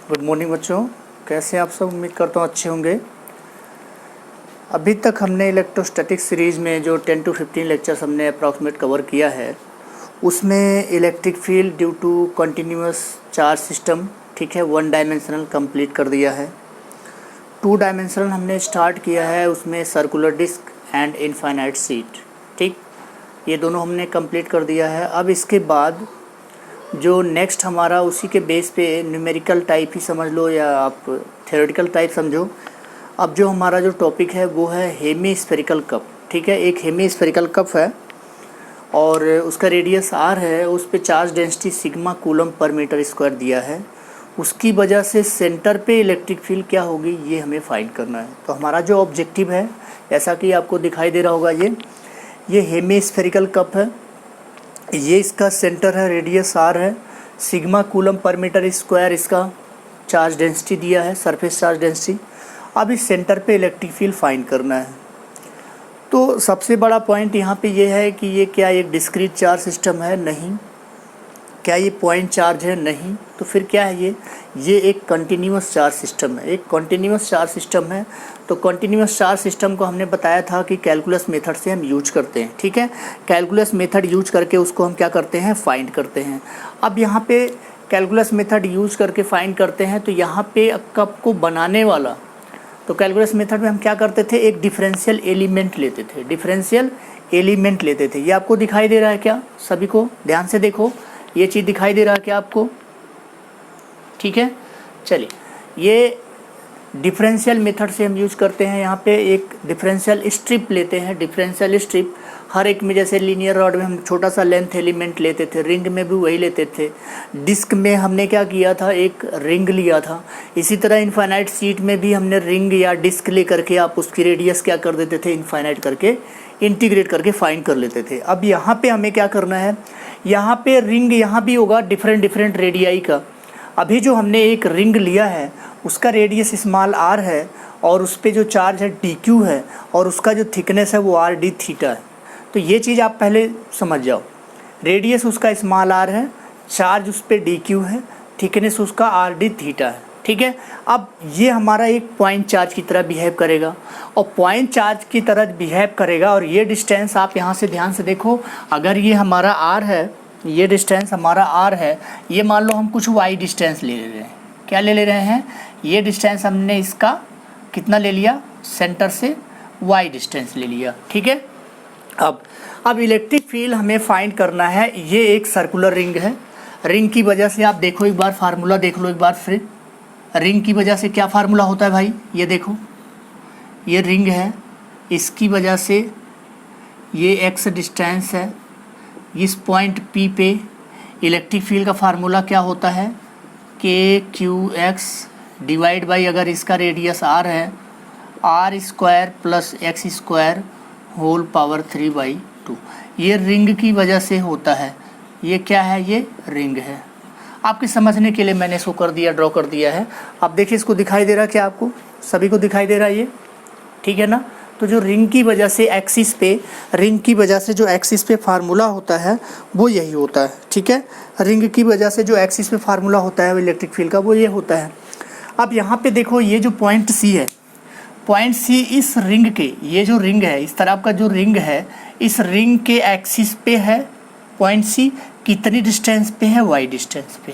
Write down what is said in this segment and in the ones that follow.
Good morning बच्चों, कैसे हैं आप सब। उम्मीद करता हूँ अच्छे होंगे। अभी तक हमने इलेक्ट्रोस्टैटिक्स सीरीज़ में जो 10 to 15 लेक्चर्स हमने अप्रॉक्सीमेट कवर किया है, उसमें electric field due to continuous charge system, ठीक है, 1 डायमेंशनल कंप्लीट कर दिया है। 2 डायमेंशनल हमने स्टार्ट किया है, उसमें circular disc and infinite sheet, ठीक, ये दोनों हमने कंप्लीट कर दिया है। अब इसके बाद जो नेक्स्ट हमारा उसी के बेस पे न्यूमेरिकल टाइप ही समझ लो या आप थ्योरेटिकल टाइप समझो। अब जो हमारा जो टॉपिक है वो है हेमी स्फेरिकल कप, ठीक है। एक हेमी स्फेरिकल कप है और उसका रेडियस आर है, उस पे charge density sigma coulomb per metre square दिया है। उसकी वजह से सेंटर पे इलेक्ट्रिक फील्ड क्या होगी ये हमें फाइंड करना है। तो हमारा जो ऑब्जेक्टिव है, जैसा कि आपको दिखाई दे रहा होगा, ये हेमी स्फेरिकल कप है, ये इसका सेंटर है, रेडियस आर है, sigma coulomb per metre square इसका चार्ज डेंसिटी दिया है, सरफेस चार्ज डेंसिटी। अब इस सेंटर पे इलेक्ट्रिक फील्ड फाइंड करना है। तो सबसे बड़ा पॉइंट यहाँ पे ये है कि ये क्या एक डिस्क्रीट चार्ज सिस्टम है? नहीं। क्या ये पॉइंट चार्ज है? नहीं। तो फिर क्या है ये एक कंटिन्यूअस चार्ज सिस्टम है, एक कंटिन्यूअस चार्ज सिस्टम है। तो कंटिन्यूअस चार्ज सिस्टम को हमने बताया था कि कैलकुलस मेथड से हम यूज करते हैं, ठीक है। कैलकुलस मेथड यूज करके उसको हम क्या करते हैं, फाइंड करते हैं। अब यहाँ पे कैलकुलस मेथड यूज करके फाइंड करते हैं, तो यहाँ पे कप को बनाने वाला, तो कैलकुलस मेथड में हम क्या करते थे, एक डिफरेंशियल एलिमेंट लेते थे, डिफरेंशियल एलिमेंट लेते थे। ये आपको दिखाई दे रहा है क्या? सभी को ध्यान से देखो, ये चीज़ दिखाई दे रहा है क्या आपको? ठीक है, चलिए, ये डिफरेंशियल मेथड से हम यूज करते हैं। यहाँ पे एक डिफरेंशियल स्ट्रिप लेते हैं, डिफरेंशियल स्ट्रिप हर एक में, जैसे लीनियर रॉड में हम छोटा सा लेंथ एलिमेंट लेते थे, रिंग में भी वही लेते थे, डिस्क में हमने क्या किया था, एक रिंग लिया था। इसी तरह इनफाइनाइट सीट में भी हमने रिंग या डिस्क ले करके आप उसकी रेडियस क्या कर देते थे, इनफाइनाइट करके इंटीग्रेट करके फाइंड कर लेते थे। अब यहाँ पे हमें क्या करना है, यहाँ पे रिंग यहाँ भी होगा डिफरेंट रेडियाई का। अभी जो हमने एक रिंग लिया है उसका रेडियस स्मॉल आर है और उस पर जो चार्ज है डी क्यू है और उसका जो थिकनेस है वो आर डी थीटा है। तो ये चीज़ आप पहले समझ जाओ, रेडियस उसका स्मॉल आर है, चार्ज उस पर डी क्यू है, थिकनेस उसका आर डी थीटा है, ठीक है। अब ये हमारा एक पॉइंट चार्ज की तरह बिहेव करेगा और पॉइंट चार्ज की तरह बिहेव करेगा। और ये डिस्टेंस आप यहाँ से ध्यान से देखो, अगर ये हमारा आर है, ये डिस्टेंस हमारा आर है, ये मान लो हम कुछ वाई डिस्टेंस ले रहे हैं। क्या ले रहे हैं? ये डिस्टेंस हमने इसका कितना ले लिया, सेंटर से वाई डिस्टेंस ले लिया, ठीक है। अब इलेक्ट्रिक फील्ड हमें फाइंड करना है। ये एक सर्कुलर रिंग है, रिंग की वजह से आप देखो एक बार फार्मूला देख लो एक बार फिर। रिंग की वजह से क्या फार्मूला होता है भाई, ये देखो, ये रिंग है, इसकी वजह से ये एक्स डिस्टेंस है, इस पॉइंट पी पे इलेक्ट्रिक फील्ड का फार्मूला क्या होता है, के क्यू एक्स डिवाइड बाई, अगर इसका रेडियस आर है, R square plus x square whole power 3/2। ये रिंग की वजह से होता है। ये क्या है, ये रिंग है। आपके समझने के लिए मैंने इसको कर दिया, ड्रॉ कर दिया है। अब देखिए, इसको दिखाई दे रहा है क्या आपको? सभी को दिखाई दे रहा है ये, ठीक है ना। तो जो रिंग की वजह से एक्सिस पे, रिंग की वजह से जो एक्सिस पे फार्मूला होता है वो यही होता है, ठीक है। रिंग की वजह से जो एक्सिस पे फार्मूला होता है इलेक्ट्रिक फील्ड का, वो ये होता है। अब यहाँ पे देखो, ये जो पॉइंट सी है, पॉइंट सी इस रिंग के, ये जो रिंग है, इस तरफ का जो रिंग है, इस रिंग के एक्सिस पे है पॉइंट सी। कितनी डिस्टेंस पे है, वाई डिस्टेंस पे।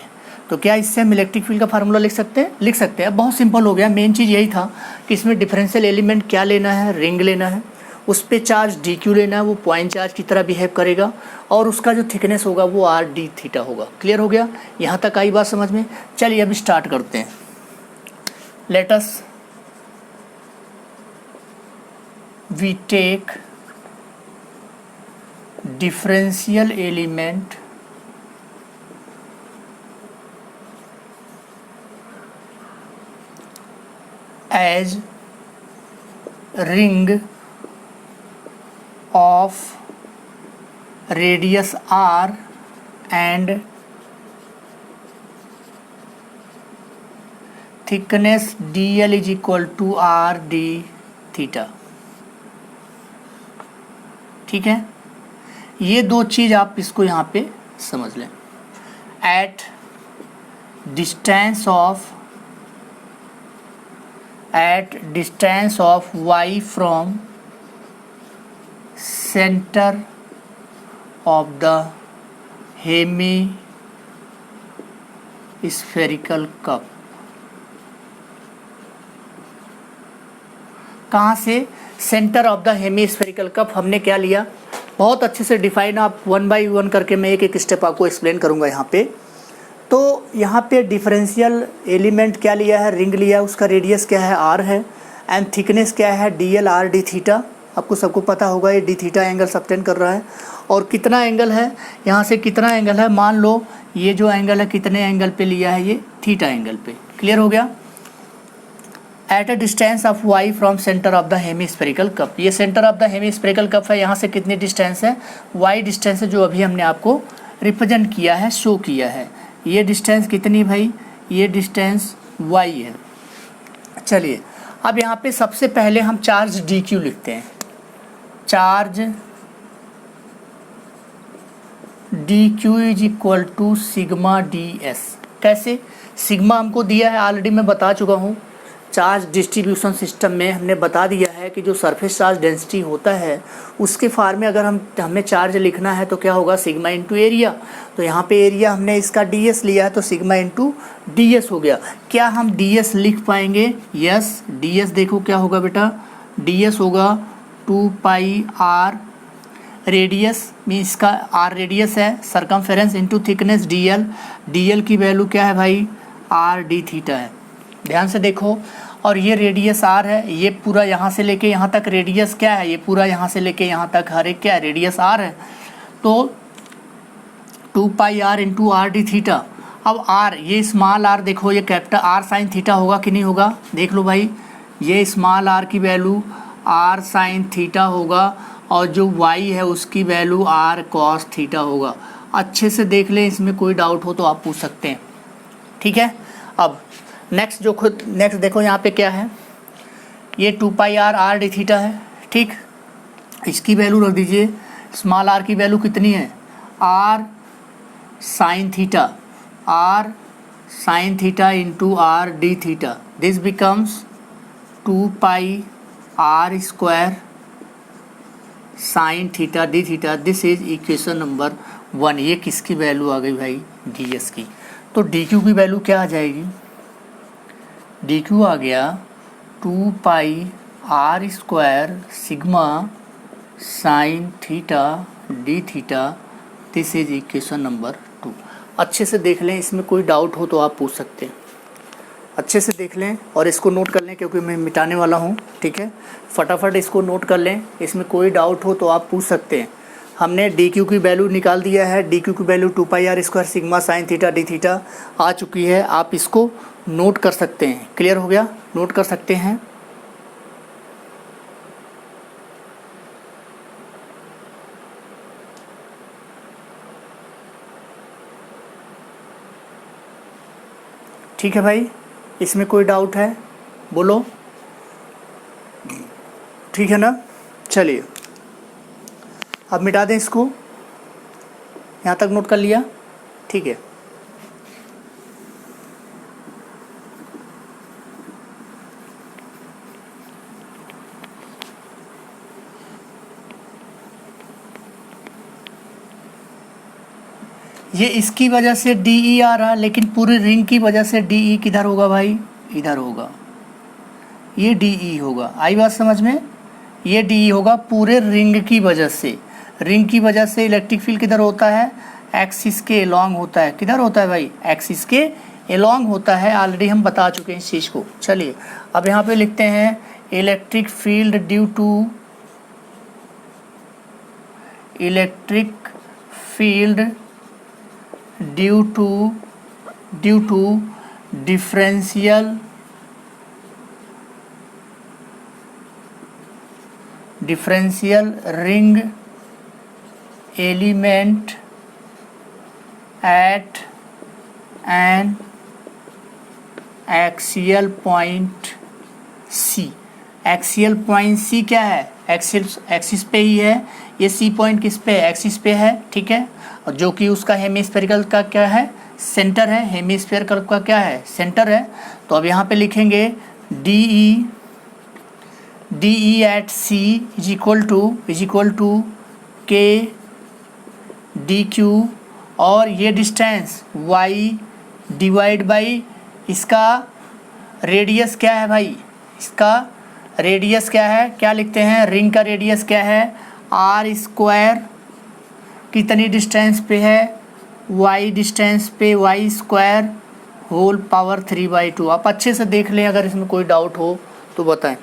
तो क्या इससे हम इलेक्ट्रिक फील्ड का फार्मूला लिख सकते हैं? लिख सकते हैं। बहुत सिंपल हो गया। मेन चीज़ यही था कि इसमें डिफरेंशियल एलिमेंट क्या लेना है, रिंग लेना है, उस पर चार्ज डी क्यू लेना है, वो पॉइंट चार्ज की तरह बिहेव करेगा और उसका जो थिकनेस होगा वो आर डी थीटा होगा। क्लियर हो गया? यहाँ तक आई बात समझ में? चलिए अब स्टार्ट करते हैं। Let us we take differential element as ring of radius r and thickness dl is equal to r d theta, ठीक है। ये दो चीज़ आप इसको यहाँ पे समझ लें। At distance of at distance of y from center of the hemispherical cup। कहाँ से? Centre of the hemispherical cup. हमने क्या लिया? बहुत अच्छे से डिफाइन, आप 1 बाई 1 करके मैं एक एक स्टेप आपको एक्सप्लेन करूँगा यहाँ पे। तो यहाँ पे डिफरेंशियल एलिमेंट क्या लिया है? रिंग लिया है, उसका रेडियस क्या है? r है, एंड थिकनेस क्या है? dl r d theta. आपको सबको पता होगा ये d थीटा एंगल सबटेंड कर रहा है। और कितना एंगल है? यहाँ से कितना एंगल है? मान लो ये जो एंगल है कितने एंगल पे लिया है? ये थीटा एंगल पे। क्लियर हो गया? At a distance of y from centre of the hemispherical cup. ये centre of the hemispherical cup है, यहाँ से कितनी डिस्टेंस है? y डिस्टेंस है, जो अभी हमने आपको रिप्रेजेंट किया है, शो किया है। ये डिस्टेंस कितनी भाई? ये डिस्टेंस y है। चलिए अब यहाँ पे सबसे पहले हम चार्ज dq लिखते हैं। Charge dq is equal to sigma ds। कैसे? सिग्मा हमको दिया है, ऑलरेडी मैं बता चुका हूँ। चार्ज डिस्ट्रीब्यूशन सिस्टम में हमने बता दिया है कि जो सरफेस चार्ज डेंसिटी होता है उसके फॉर्म में अगर हमें चार्ज लिखना है तो क्या होगा? Sigma into area. तो यहाँ पे एरिया हमने इसका ds लिया है, तो सिग्मा इंटू ds हो गया। क्या हम ds लिख पाएंगे? यस, ds देखो क्या होगा बेटा? ds होगा 2 पाई r, रेडियस मीन इसका r रेडियस है, सरकमफेरेंस इंटू थिकनेस dl की वैल्यू क्या है भाई? r d थीटा है। ध्यान से देखो, और ये रेडियस r है, ये पूरा यहाँ से लेके यहाँ तक रेडियस क्या है? ये पूरा यहाँ से लेके यहाँ तक हर एक क्या है? रेडियस r है। तो 2 pi r into r d theta. अब r, ये स्मॉल r देखो, ये कैपिटल r साइन थीटा होगा कि नहीं होगा? देख लो भाई, ये स्मॉल r की वैल्यू r साइन थीटा होगा, और जो y है उसकी वैल्यू r कॉस थीटा होगा। अच्छे से देख लें, इसमें कोई डाउट हो तो आप पूछ सकते हैं। ठीक है, अब नेक्स्ट देखो यहाँ पे क्या है? ये 2 पाई r d थीटा है। ठीक, इसकी वैल्यू रख दीजिए। स्मॉल r की वैल्यू कितनी है? r sine theta, r sine theta into r d theta. This becomes 2 pi r square sine theta d theta. This is equation number 1। ये किसकी वैल्यू आ गई भाई? ds की। तो dq की वैल्यू क्या आ जाएगी? dq आ गया 2 pi r square sigma sine theta d theta. This is equation number 2। अच्छे से देख लें, इसमें कोई डाउट हो तो आप पूछ सकते हैं। अच्छे से देख लें और इसको नोट कर लें, क्योंकि मैं मिटाने वाला हूँ। ठीक है, फटाफट इसको नोट कर लें, इसमें कोई डाउट हो तो आप पूछ सकते हैं। हमने dq की वैल्यू निकाल दिया है। dq की value 2 pi r square sigma sine theta d theta आ चुकी है। आप इसको नोट कर सकते हैं। क्लियर हो गया? नोट कर सकते हैं। ठीक है भाई, इसमें कोई डाउट है? बोलो। ठीक है ना? चलिए अब मिटा दें इसको। यहाँ तक नोट कर लिया? ठीक है। ये इसकी वजह से DE आ रहा, लेकिन पूरी रिंग की वजह से DE किधर होगा भाई? इधर होगा। ये DE होगा। आई बात समझ में? ये DE होगा पूरे रिंग की वजह से। रिंग की वजह से इलेक्ट्रिक फील्ड किधर होता है? एक्सिस के एलॉन्ग होता है। किधर होता है भाई? एक्सिस के एलॉन्ग होता है। ऑलरेडी हम बता चुके हैं इस चीज़ को। चलिए अब यहाँ पे लिखते हैं electric field due to due to differential ring element at an axial point C. Axial point C क्या है? एक्सिस पे ही है। ये सी पॉइंट किस पे? एक्सिस पे है। ठीक है, और जो कि उसका हेमिस्फेरिकल का क्या है? सेंटर है। हेमिस्फेरिकल का क्या है? सेंटर है। तो अब यहाँ पे लिखेंगे d E at C is equal to k d q, और ये डिस्टेंस y डिवाइड बाई इसका रेडियस क्या है भाई, इसका रेडियस क्या है, क्या लिखते हैं, रिंग का रेडियस क्या है, आर स्क्वायर, कितनी डिस्टेंस पे है, y डिस्टेंस पे y स्क्वायर होल पावर 3/2। आप अच्छे से देख लें, अगर इसमें कोई डाउट हो तो बताएं।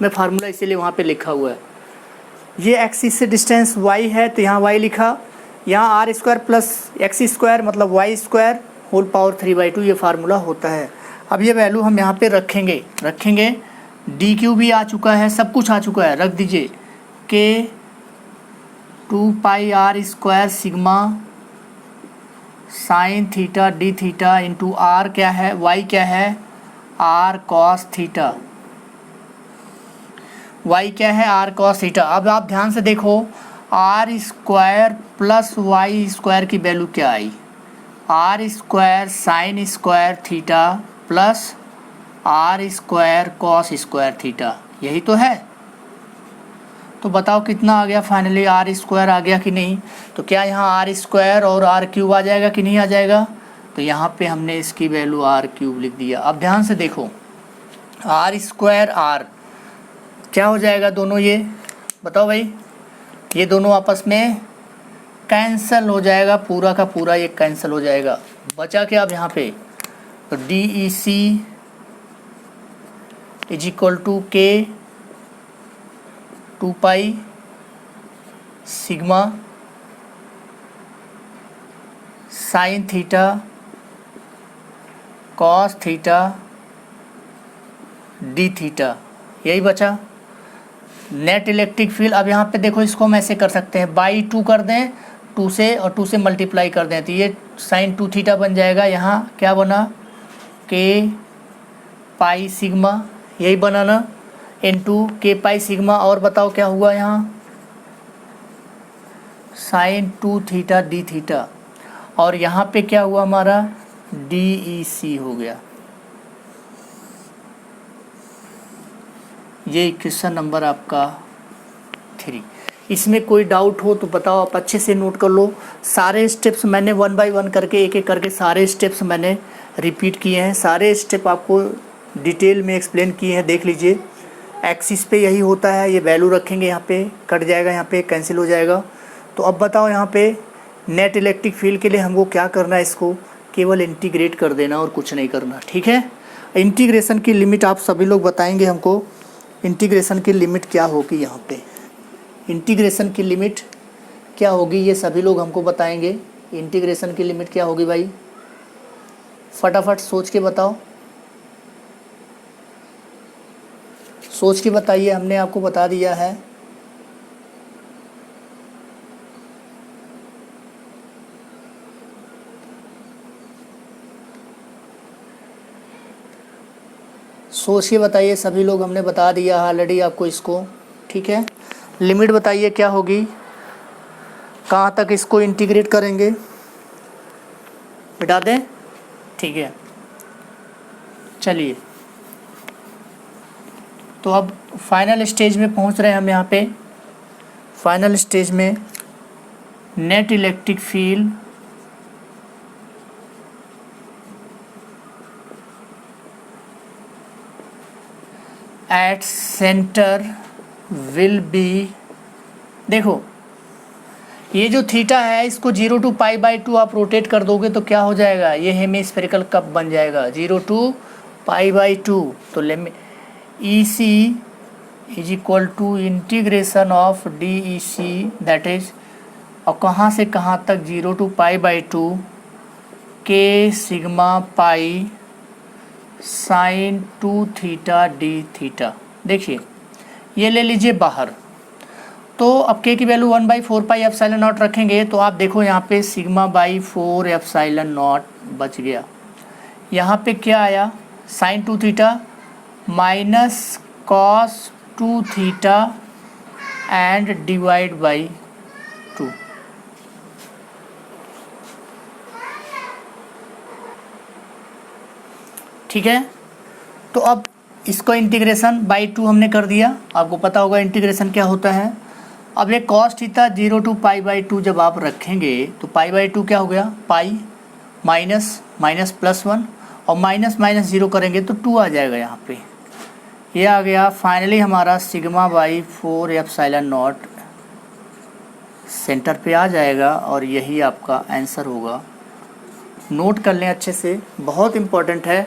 मैं फार्मूला इसीलिए वहाँ पे लिखा हुआ है। ये एक्सिस से डिस्टेंस y है तो यहाँ y लिखा, यहाँ R square plus x square मतलब वाई स्क्वायर होल पावर 3/2 ये फार्मूला होता है। अब ये वैल्यू हम यहाँ पे रखेंगे डी क्यू भी आ चुका है, सब कुछ आ चुका है, रख दीजिए k 2 pi r square sigma sine theta D theta into R क्या है, वाई क्या है, आर कॉस थीटा, वाई क्या है, आर कॉस थीटा। अब आप ध्यान से देखो, R square plus Y square की वैल्यू क्या आई, R square sine square theta plus R square cos square theta, यही तो है। तो बताओ कितना आ गया फाइनली, आर स्क्वायर आ गया कि नहीं। तो क्या यहाँ आर स्क्वायर और आर क्यूब आ जाएगा कि नहीं आ जाएगा, तो यहाँ पे हमने इसकी वैल्यू आर क्यूब लिख दिया। अब ध्यान से देखो, आर स्क्वायर आर क्या हो जाएगा दोनों, ये बताओ भाई, ये दोनों आपस में कैंसल हो जाएगा, पूरा का पूरा ये कैंसल हो जाएगा। बचा क्या अब यहाँ पे, तो d E C is equal to k 2 pi sigma sine theta cos theta D theta, यही बचा नेट इलेक्ट्रिक फील्ड। अब यहाँ पे देखो, इसको हम ऐसे कर सकते हैं, बाई 2 कर दें, 2 से और 2 से मल्टीप्लाई कर दें तो ये साइन 2 थीटा बन जाएगा। यहाँ क्या बना, के पाई सिग्मा, यही बना ना, इनटू के पाई सिग्मा, और बताओ क्या हुआ यहाँ, साइन 2 थीटा डी थीटा, और यहाँ पे क्या हुआ हमारा, डी ई सी हो गया। ये क्वेश्चन नंबर आपका 3। इसमें कोई डाउट हो तो बताओ, आप अच्छे से नोट कर लो। सारे स्टेप्स मैंने 1 बाय 1 करके एक करके सारे स्टेप्स मैंने रिपीट किए हैं, सारे स्टेप आपको डिटेल में एक्सप्लेन किए हैं, देख लीजिए। एक्सिस पे यही होता है, ये वैल्यू रखेंगे, यहाँ पे कट जाएगा, यहाँ पे कैंसिल हो जाएगा। तो अब बताओ यहाँ पे नेट इलेक्ट्रिक फील्ड के लिए हमको क्या करना है, इसको केवल इंटीग्रेट कर देना और कुछ नहीं करना, ठीक है। इंटीग्रेशन की लिमिट आप सभी लोग बताएंगे हमको, इंटीग्रेशन की लिमिट क्या होगी, यहाँ पे इंटीग्रेशन की लिमिट क्या होगी ये सभी लोग हमको बताएंगे। इंटीग्रेशन की लिमिट क्या होगी भाई, फटाफट सोच के बताओ, सोच के बताइए, हमने आपको बता दिया है। सोच के बताइए सभी लोग, हमने बता दिया ऑलरेडी आपको इसको, ठीक है। लिमिट बताइए क्या होगी, कहाँ तक इसको इंटीग्रेट करेंगे, बता दें, ठीक है। चलिए, तो अब फाइनल स्टेज में पहुंच रहे हैं हम, यहाँ पे फाइनल स्टेज में net electric field at centre will be, देखो ये जो थीटा है इसको 0 to π/2 आप रोटेट कर दोगे तो क्या हो जाएगा, ये हेमिस्फेरिकल कप बन जाएगा 0 to π/2। तो E C is equal to integration of D E C, that is, और कहाँ से कहाँ तक, 0 to π/2 के sigma pi sine 2 theta D theta. देखिए ये ले लीजिए बाहर, तो अब के की वैल्यू 1/4 पाई एप्सिलॉन नॉट रखेंगे, तो आप देखो यहाँ पे सिग्मा बाई 4 एप्सिलॉन नॉट बच गया। यहाँ पे क्या आया, sine 2 theta minus cos 2 theta and divide by 2। ठीक है, तो अब इसको इंटीग्रेशन बाई 2 हमने कर दिया, आपको पता होगा इंटीग्रेशन क्या होता है। अब ये cos theta 0 to pi by 2 जब आप रखेंगे तो पाई बाई 2 क्या हो गया, पाई माइनस माइनस प्लस 1 और माइनस माइनस 0 करेंगे तो 2 आ जाएगा यहाँ पे, ये आ गया। फाइनली हमारा sigma by 4 epsilon not centre पे आ जाएगा और यही आपका आंसर होगा। नोट कर लें अच्छे से, बहुत इम्पोर्टेंट है।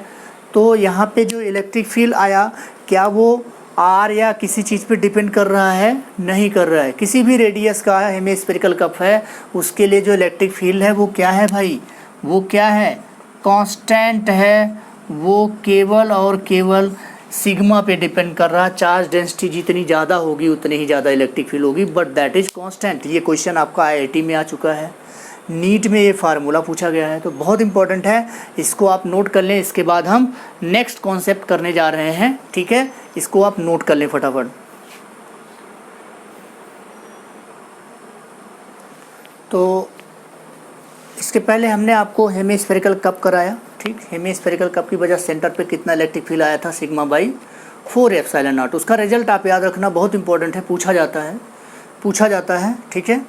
तो यहाँ पे जो इलेक्ट्रिक फील्ड आया, क्या वो आर या किसी चीज़ पे डिपेंड कर रहा है? नहीं कर रहा है। किसी भी रेडियस का हेमिस्फेरिकल कप है, उसके लिए जो इलेक्ट्रिक फील्ड है वो क्या है भाई, वो क्या है, कांस्टेंट है। वो केवल और केवल सिग्मा पे डिपेंड कर रहा है। चार्ज डेंसिटी जितनी ज़्यादा होगी उतनी ही ज़्यादा इलेक्ट्रिक फील्ड होगी, बट दैट इज़ कांस्टेंट। ये क्वेश्चन आपका आईआईटी में आ चुका है, नीट में ये फार्मूला पूछा गया है, तो बहुत इंपॉर्टेंट है, इसको आप नोट कर लें। इसके बाद हम नेक्स्ट कॉन्सेप्ट करने जा रहे हैं, ठीक है, इसको आप नोट कर लें फटाफट। तो इसके पहले हमने आपको हेमिस्फेरिकल कप कराया, ठीक। हेमिस्फेरिकल कप की वजह सेंटर पे कितना इलेक्ट्रिक फील्ड आया था, सिग्मा बाई 4 एप्सिलॉन नॉट। उसका रिजल्ट आप याद रखना, बहुत इंपॉर्टेंट है, पूछा जाता है, ठीक है।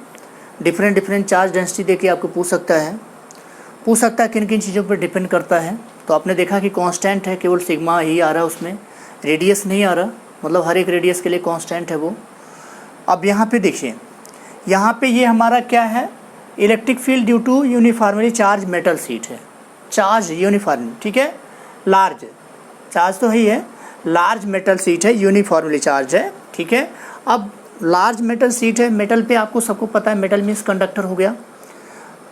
डिफरेंट चार्ज डेंसिटी देके आपको पूछ सकता है किन किन चीज़ों पर डिपेंड करता है। तो आपने देखा कि कांस्टेंट है, केवल सिग्मा ही आ रहा है, उसमें रेडियस नहीं आ रहा, मतलब हर एक रेडियस के लिए कांस्टेंट है वो। अब यहाँ पे देखिए, यहाँ पे ये हमारा क्या है, electric field due to uniformly charge metal sheet है। चार्ज यूनिफॉर्मली, ठीक है, लार्ज चार्ज तो ही है, लार्ज मेटल शीट है, यूनिफॉर्मली चार्ज है, ठीक है। अब लार्ज मेटल शीट है, मेटल पे आपको सबको पता है, मेटल मीन्स कंडक्टर हो गया।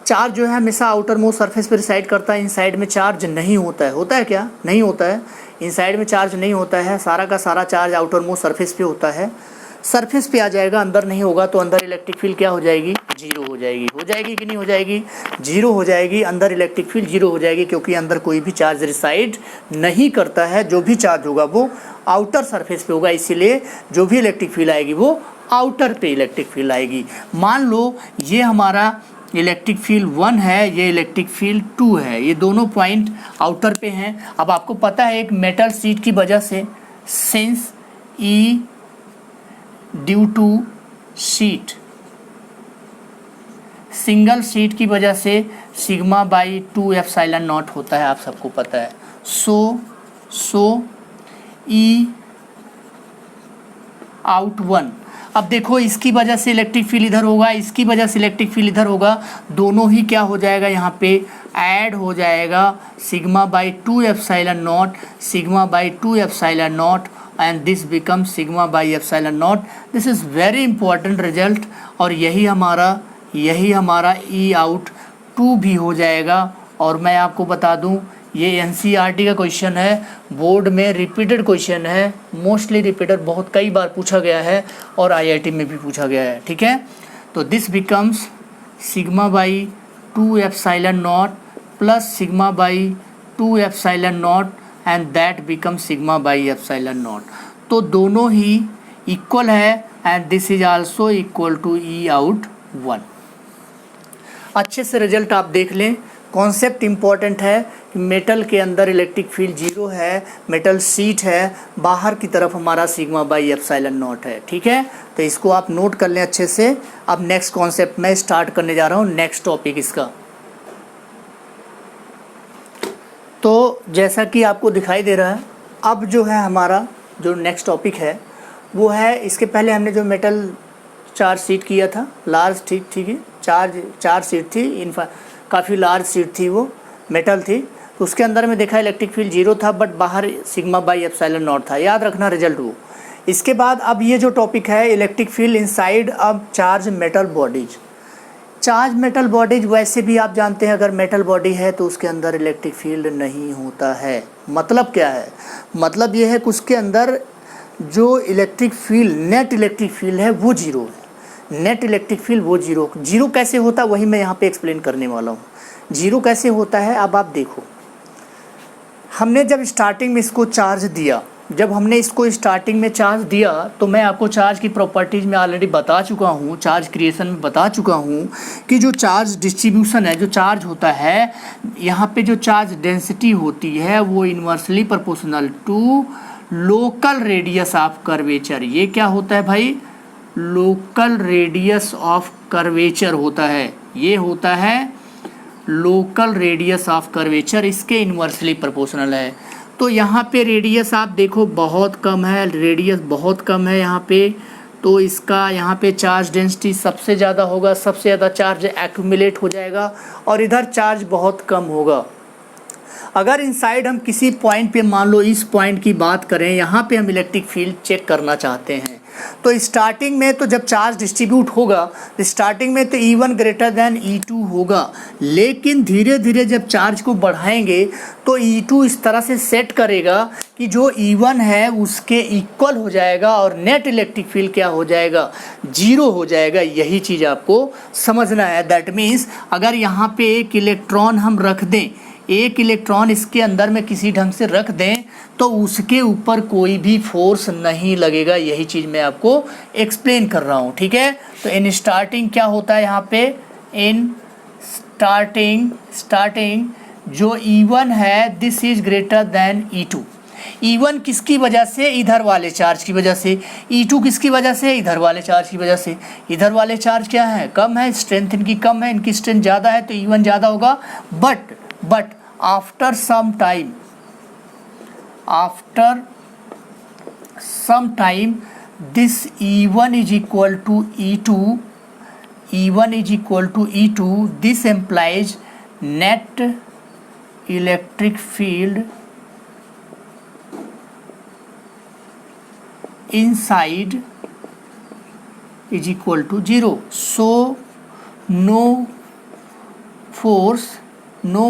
चार्ज जो है हमेशा आउटर मोस्ट सरफेस पर रिसाइड करता है, इनसाइड में चार्ज नहीं होता है। होता है क्या? नहीं होता है, इनसाइड में चार्ज नहीं होता है, सारा का सारा चार्ज आउटर मोस्ट सरफेस पे होता है। सरफेस पे आ जाएगा, अंदर नहीं होगा, तो अंदर इलेक्ट्रिक फील्ड क्या हो जाएगी, जीरो हो जाएगी कि नहीं हो जाएगी, जीरो हो जाएगी। अंदर इलेक्ट्रिक फील्ड जीरो हो जाएगी, क्योंकि अंदर कोई भी चार्ज रिसाइड नहीं करता है। जो भी चार्ज होगा वो आउटर सरफेस पे होगा, इसीलिए जो भी इलेक्ट्रिक फील्ड आएगी वो आउटर पे इलेक्ट्रिक फील्ड आएगी। मान लो ये हमारा इलेक्ट्रिक फील्ड 1 है, ये इलेक्ट्रिक फील्ड 2 है, ये दोनों पॉइंट आउटर पे हैं। अब आपको पता है एक मेटल शीट की वजह से, since E due to sheet, single sheet की वजह से सिग्मा बाई 2 एप्सिलॉन नॉट होता है, आप सबको पता है। सो ई आउट 1। अब देखो, इसकी वजह से इलेक्ट्रिक फील्ड इधर होगा, इसकी वजह से इलेक्ट्रिक फील्ड इधर होगा, दोनों ही क्या हो जाएगा, यहाँ पे ऐड हो जाएगा। Sigma by 2 epsilon not, sigma by 2 epsilon not, and this becomes sigma by epsilon naught. This is very important result, और यही हमारा E out 2 भी हो जाएगा। और मैं आपको बता दूं, ये NCERT का क्वेश्चन है, बोर्ड में रिपीटेड क्वेश्चन है, मोस्टली रिपीटेड, बहुत कई बार पूछा गया है और IIT में भी पूछा गया है, ठीक है। तो this becomes sigma by 2 epsilon naught plus sigma by 2 epsilon naught and that become sigma by epsilon naught. तो दोनों ही इक्वल है and this is also equal to E out 1। अच्छे से रिजल्ट आप देख लें, कॉन्सेप्ट इम्पॉर्टेंट है कि मेटल के अंदर इलेक्ट्रिक फील्ड जीरो है, मेटल शीट है, बाहर की तरफ हमारा सिग्मा बाई एप्सिलॉन नॉट है, ठीक है। तो इसको आप नोट कर लें अच्छे से। अब नेक्स्ट कॉन्सेप्ट मैं स्टार्ट करने जा रहा हूँ, नेक्स्ट टॉपिक इसका। तो जैसा कि आपको दिखाई दे रहा है, अब जो है हमारा जो नेक्स्ट टॉपिक है वो है, इसके पहले हमने जो मेटल चार्ज शीट किया था, लार्ज, ठीक है, चार्ज शीट थी, काफ़ी लार्ज शीट थी, वो मेटल थी, तो उसके अंदर में देखा इलेक्ट्रिक फील्ड जीरो था, बट बाहर सिग्मा बाई एप्सिलॉन नॉट था, याद रखना रिजल्ट वो। इसके बाद अब ये जो टॉपिक है, इलेक्ट्रिक फील्ड इनसाइड अब charge metal bodies. Charge metal bodies वैसे भी आप जानते हैं, अगर मेटल बॉडी है तो उसके अंदर इलेक्ट्रिक फील्ड नहीं होता है। मतलब क्या है, मतलब ये है कि उसके अंदर जो electric field, net electric field है वो जीरो है। नेट इलेक्ट्रिक फील्ड वो जीरो कैसे होता है वही मैं यहाँ पे एक्सप्लेन करने वाला हूँ। जीरो कैसे होता है, अब आप देखो, हमने जब स्टार्टिंग में इसको चार्ज दिया, जब हमने इसको स्टार्टिंग में चार्ज दिया तो मैं आपको चार्ज की प्रॉपर्टीज़ में ऑलरेडी बता चुका हूँ, चार्ज क्रिएशन में बता चुका हूँ कि जो चार्ज डिस्ट्रीब्यूशन है, जो चार्ज होता है, यहाँ पे जो चार्ज डेंसिटी होती है वो inversely proportional to local radius of curvature. ये क्या होता है भाई? लोकल रेडियस ऑफ कर्वेचर होता है। ये होता है लोकल रेडियस ऑफ कर्वेचर, इसके इन्वर्सली प्रोपोर्शनल है। तो यहाँ पे रेडियस आप देखो बहुत कम है, रेडियस बहुत कम है यहाँ पे, तो इसका यहाँ पे चार्ज डेंसिटी सबसे ज़्यादा होगा, सबसे ज़्यादा चार्ज एक्यूमुलेट हो जाएगा, और इधर चार्ज बहुत कम होगा। अगर इनसाइड हम किसी पॉइंट पे, मान लो इस पॉइंट की बात करें, यहाँ पे हम इलेक्ट्रिक फील्ड चेक करना चाहते हैं, तो स्टार्टिंग में तो जब चार्ज डिस्ट्रीब्यूट होगा, स्टार्टिंग में तो E1 ग्रेटर देन E2 होगा, लेकिन धीरे धीरे जब चार्ज को बढ़ाएंगे तो E2 इस तरह से सेट करेगा कि जो E1 है उसके इक्वल हो जाएगा, और नेट इलेक्ट्रिक फील्ड क्या हो जाएगा? जीरो हो जाएगा। यही चीज़ आपको समझना है। दैट मीन्स अगर यहाँ पे एक इलेक्ट्रॉन हम रख दें, एक इलेक्ट्रॉन इसके अंदर में किसी ढंग से रख दें, तो उसके ऊपर कोई भी फोर्स नहीं लगेगा। यही चीज़ मैं आपको एक्सप्लेन कर रहा हूँ, ठीक है। तो इन स्टार्टिंग क्या होता है यहाँ पे? इन स्टार्टिंग जो E1 है this is greater than E2। E1 किसकी वजह से? इधर वाले चार्ज की वजह से। E2 किसकी वजह से? इधर वाले चार्ज की वजह से। इधर वाले चार्ज क्या है? कम है, स्ट्रेंथ इनकी कम है, इनकी स्ट्रेंथ ज़्यादा है, तो E1 ज़्यादा होगा। But after some time this E1 is equal to E2, this implies net electric field inside is equal to 0. So no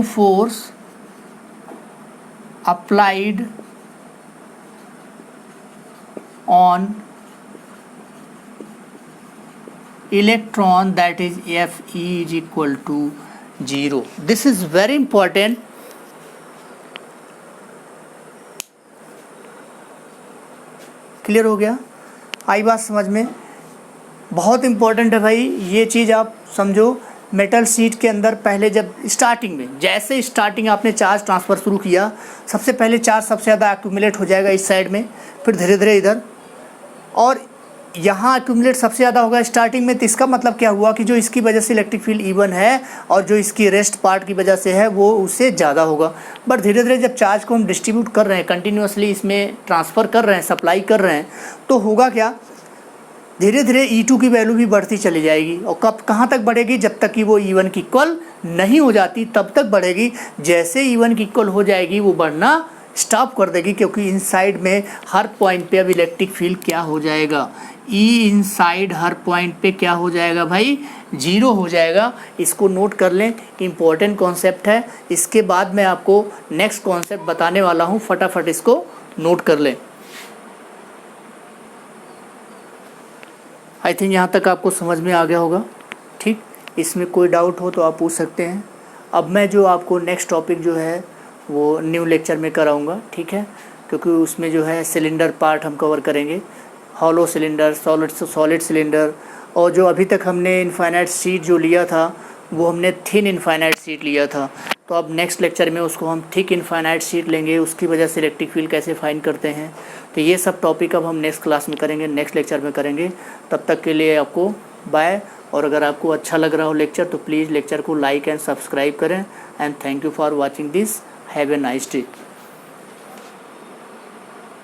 force applied on electron, that is Fe is equal to 0. This is very important. Clear हो गया? आई बात समझ में? बहुत important है भाई ये चीज़, आप समझो। मेटल शीट के अंदर पहले जब स्टार्टिंग में, जैसे स्टार्टिंग आपने चार्ज ट्रांसफ़र शुरू किया, सबसे पहले चार्ज सबसे ज़्यादा एक्यूमुलेट हो जाएगा इस साइड में, फिर धीरे धीरे इधर, और यहाँ एक्यूमुलेट सबसे ज़्यादा होगा स्टार्टिंग में। तो इसका मतलब क्या हुआ कि जो इसकी वजह से इलेक्ट्रिक फील्ड E1 है और जो इसकी रेस्ट पार्ट की वजह से है वो उससे ज़्यादा होगा। बट धीरे धीरे जब चार्ज को हम डिस्ट्रीब्यूट कर रहे हैं, कंटिन्यूसली इसमें ट्रांसफ़र कर रहे हैं, सप्लाई कर रहे हैं, तो होगा क्या? धीरे धीरे E2 की वैल्यू भी बढ़ती चली जाएगी, और कहाँ तक बढ़ेगी? जब तक कि वो E1 की इक्वल नहीं हो जाती तब तक बढ़ेगी। जैसे E1 की इक्वल हो जाएगी वो बढ़ना स्टॉप कर देगी, क्योंकि इनसाइड में हर पॉइंट पे अब इलेक्ट्रिक फील्ड क्या हो जाएगा? E इनसाइड हर पॉइंट पे क्या हो जाएगा भाई? 0 हो जाएगा। इसको नोट कर लें, इम्पोर्टेंट कॉन्सेप्ट है। इसके बाद मैं आपको नेक्स्ट कॉन्सेप्ट बताने वाला हूँ, फटाफट इसको नोट कर लें। आई थिंक यहाँ तक आपको समझ में आ गया होगा, ठीक। इसमें कोई डाउट हो तो आप पूछ सकते हैं। अब मैं जो आपको नेक्स्ट टॉपिक जो है वो न्यू लेक्चर में कराऊंगा, ठीक है, क्योंकि उसमें जो है सिलेंडर पार्ट हम कवर करेंगे, हॉलो सिलेंडर, सॉलिड सिलेंडर, और जो अभी तक हमने इनफाइनाइट शीट जो लिया था वो हमने थिन इनफाइनाइट शीट लिया था। तो अब नेक्स्ट लेक्चर में उसको हम थिक इनफाइनाइट शीट लेंगे, उसकी वजह से इलेक्ट्रिक फील्ड कैसे फाइंड करते हैं। तो ये सब टॉपिक अब हम नेक्स्ट क्लास में करेंगे, नेक्स्ट लेक्चर में करेंगे। तब तक के लिए आपको बाय। और अगर आपको अच्छा लग रहा हो लेक्चर तो प्लीज़ लेक्चर को लाइक एंड सब्सक्राइब करें। And thank you for watching this. Have a nice day.